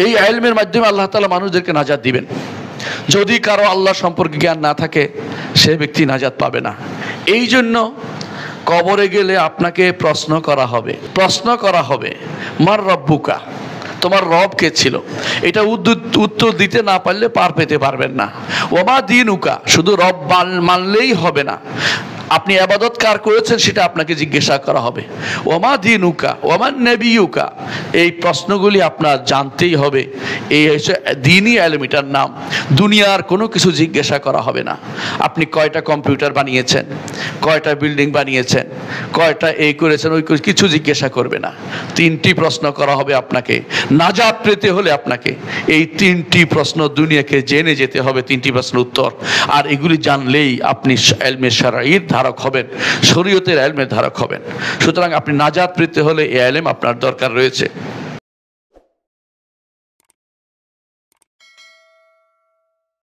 এই ইলমের মাধ্যমে আল্লাহ তাআলা মানুষদেরকে নাজাত দিবেন। যদি কারো আল্লাহ সম্পর্কে জ্ঞান না থাকে সে ব্যক্তি নাজাত পাবে না। এই জন্য কবরে গেলে আপনাকে প্রশ্ন করা হবে মার রব্বুকা, তোমার রব কে ছিল? এটা উত্তর দিতে না পারলে পার পেতে পারবেন না। ওমা দিনুকা, শুধু রব মানলেই হবে না, আপনি ইবাদত কার করেছেন সেটা আপনাকে জিজ্ঞাসা করা হবে। ওমা দিনুকা ওমা নবিয়ুকা, এই প্রশ্নগুলি আপনার জানতেই হবে। এই হচ্ছে দ্বীনি ইলম, এটার নাম। দুনিয়ার কোনো কিছু জিজ্ঞাসা করা হবে না। আপনি কয়টা কম্পিউটার বানিয়েছেন, কয়টা বিল্ডিং বানিয়েছেন, কয়টা এই করেছেন ওই করেছেন, কিছু জিজ্ঞাসা করবে না। তিনটি প্রশ্ন করা হবে আপনাকে। নাজাত পেতে হলে আপনাকে এই তিনটি প্রশ্ন দুনিয়াকে জেনে যেতে হবে, তিনটি প্রশ্নের উত্তর। আর এগুলি জানলেই আপনি ইলমে শারঈর ধারক হবেন, শরীয়তের ইলমের ধারক হবেন। সুতরাং আপনি নাজাত পেতে হলে এই ইলম আপনার দরকার রয়েছে।